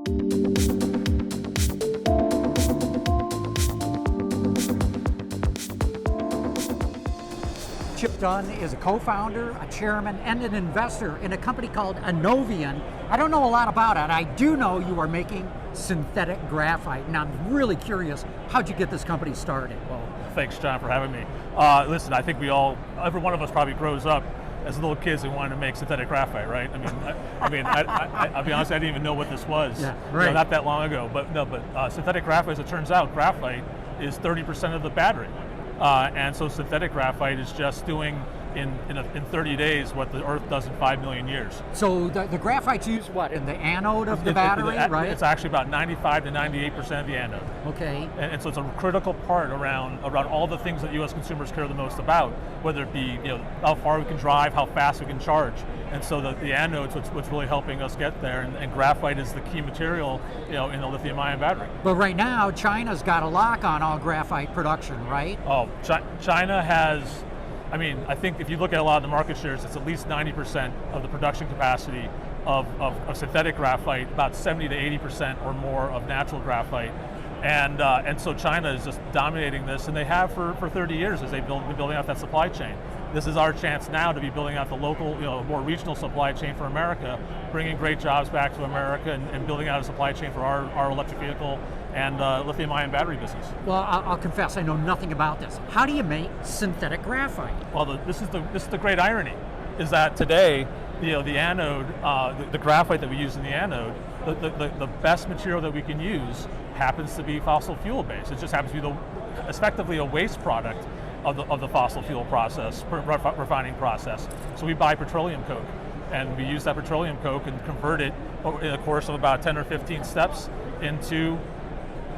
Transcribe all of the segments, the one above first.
Chip Dunn is a co-founder, a chairman, and an investor in a company called Anovion. I don't know a lot about it. I do know you are making synthetic graphite, and I'm really curious, how'd you get this company started? Well, thanks, John, for having me. Listen, I think every one of us probably grows up as little kids who wanted to make synthetic graphite, right? I'll be honest, I didn't even know what this was. Yeah, right. Not that long ago. But synthetic graphite, as it turns out, graphite is 30% of the battery. And so synthetic graphite is just doing in 30 days what the Earth does in 5 million years. So the graphite's used what, in the anode of the battery, right? It's actually about 95 to 98% of the anode. Okay. And so it's a critical part around all the things that U.S. consumers care the most about, whether it be how far we can drive, how fast we can charge. And so the anode's what's really helping us get there, and graphite is the key material in the lithium-ion battery. But right now, China's got a lock on all graphite production, right? Oh, China has, I think if you look at a lot of the market shares, it's at least 90% of the production capacity of synthetic graphite, about 70 to 80% or more of natural graphite. And so China is just dominating this, and they have for 30 years as they've been building out that supply chain. This is our chance now to be building out the local, more regional supply chain for America, bringing great jobs back to America and building out a supply chain for our electric vehicle and lithium-ion battery business. Well, I'll confess, I know nothing about this. How do you make synthetic graphite? Well, this is the great irony, is that today, the anode, the graphite that we use in the anode, the best material that we can use happens to be fossil fuel based. It just happens to be effectively a waste product of the fossil fuel process, refining process. So we buy petroleum coke, and we use that petroleum coke and convert it in the course of about 10 or 15 steps into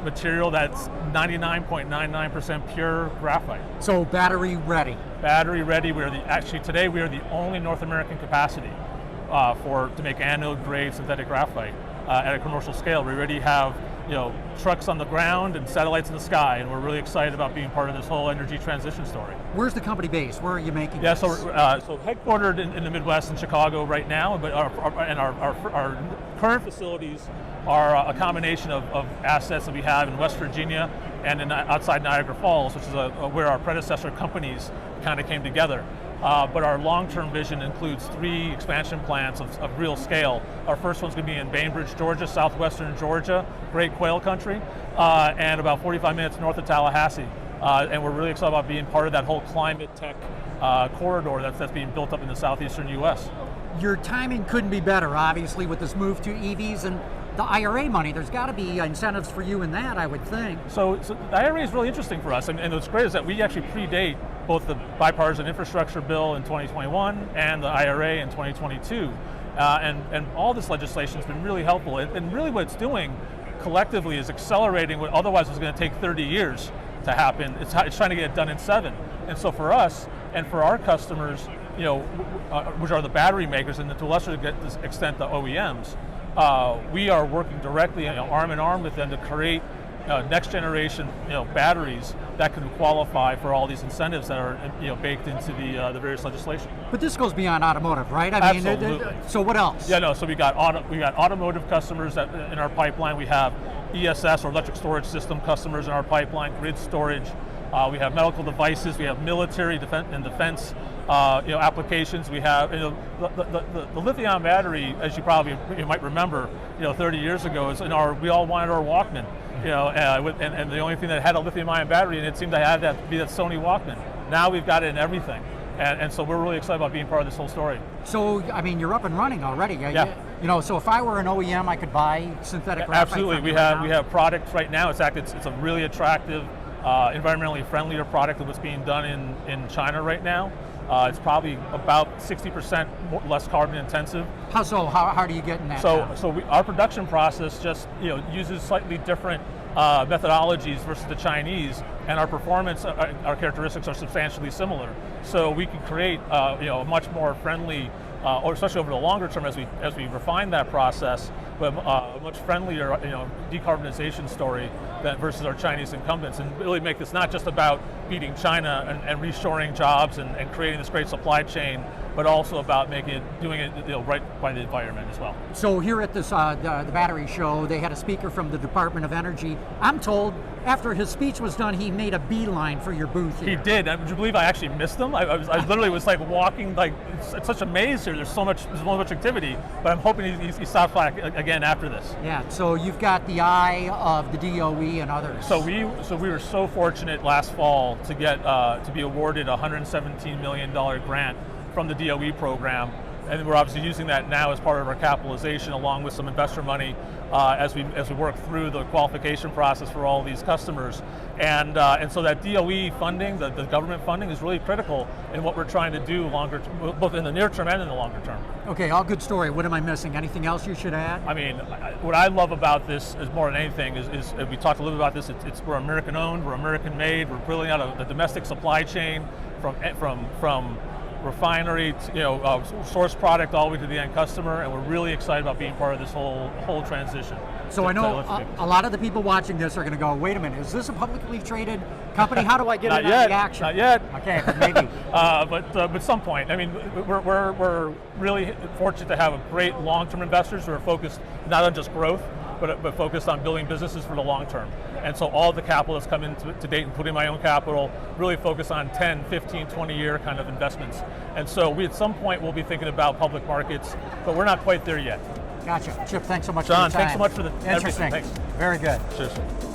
material that's 99.99% pure graphite. So battery ready. Battery ready. Today we are the only North American capacity to make anode grade synthetic graphite at a commercial scale. We already have trucks on the ground and satellites in the sky, and we're really excited about being part of this whole energy transition story. Where's the company based? Where are you making this? So headquartered in the Midwest in Chicago right now, but our current facilities are a combination of assets that we have in West Virginia and outside Niagara Falls, which is where our predecessor companies kind of came together. But our long-term vision includes 3 expansion plants of real scale. Our first one's going to be in Bainbridge, Georgia, southwestern Georgia, great quail country, and about 45 minutes north of Tallahassee. And we're really excited about being part of that whole climate tech corridor that's being built up in the southeastern U.S. Your timing couldn't be better, obviously, with this move to EVs and the IRA money. There's got to be incentives for you in that, I would think. So the IRA is really interesting for us, and what's great is that we actually predate both the bipartisan infrastructure bill in 2021 and the IRA in 2022. And all this legislation has been really helpful. And really what it's doing collectively is accelerating what otherwise was going to take 30 years to happen. It's trying to get it done in 7. And so for us and for our customers, which are the battery makers and to a lesser extent the OEMs, we are working directly arm in arm with them to create next generation batteries that can qualify for all these incentives that are baked into the various legislation. But this goes beyond automotive, right? Absolutely. So what else? So we got automotive customers in our pipeline. We have ESS or electric storage system customers in our pipeline, grid storage. We have medical devices. We have military and defense applications. We have the lithium battery, as you might remember, 30 years ago, we all wanted our Walkman, and the only thing that had a lithium-ion battery in it seemed to have to be that Sony Walkman. Now we've got it in everything, and so we're really excited about being part of this whole story. So you're up and running already. Yeah. So if I were an OEM, I could buy synthetic graphite. Absolutely. We have products right now. It's a really attractive, environmentally friendlier product than what's being done in China right now. It's probably about 60% less carbon intensive. How so? How do you get in that? Our production process just uses slightly different methodologies versus the Chinese, and our performance, our characteristics are substantially similar. So we can create a much more friendly, or especially over the longer term as we refine that process, but a much friendlier decarbonization story versus our Chinese incumbents, and really make this not just about beating China and reshoring jobs and creating this great supply chain but also about doing it right by the environment as well. So here at this the battery show, they had a speaker from the Department of Energy. I'm told after his speech was done, he made a beeline for your booth here. He did. Would you believe I actually missed him? I literally was like walking, like it's such a maze here. There's so much activity, but I'm hoping he stops by again after this. Yeah. So you've got the eye of the DOE and others. So we were so fortunate last fall to get to be awarded a $117 million grant from the DOE program, and we're obviously using that now as part of our capitalization, along with some investor money as we work through the qualification process for all these customers. And so that DOE funding, the government funding, is really critical in what we're trying to do both in the near term and in the longer term. Okay, all good story. What am I missing? Anything else you should add? I mean, what I love about this is more than anything is we talked a little bit about this. We're American owned, we're American made. We're building out a domestic supply chain from refinery to, source product all the way to the end customer, and we're really excited about being part of this whole transition. So I know a lot of the people watching this are going to go, wait a minute, is this a publicly traded company? How do I get in on the action? Not yet. Okay, but maybe. But some point. I mean, we're really fortunate to have great long-term investors who are focused not on just growth, but focused on building businesses for the long term. And so all the capital that's come in to date, including my own capital, really focus on 10, 15, 20-year kind of investments. And so we at some point will be thinking about public markets, but we're not quite there yet. Gotcha. Chip, thanks so much John, for your time. thanks so much for Interesting. everything. Thanks. Very good. Cheers.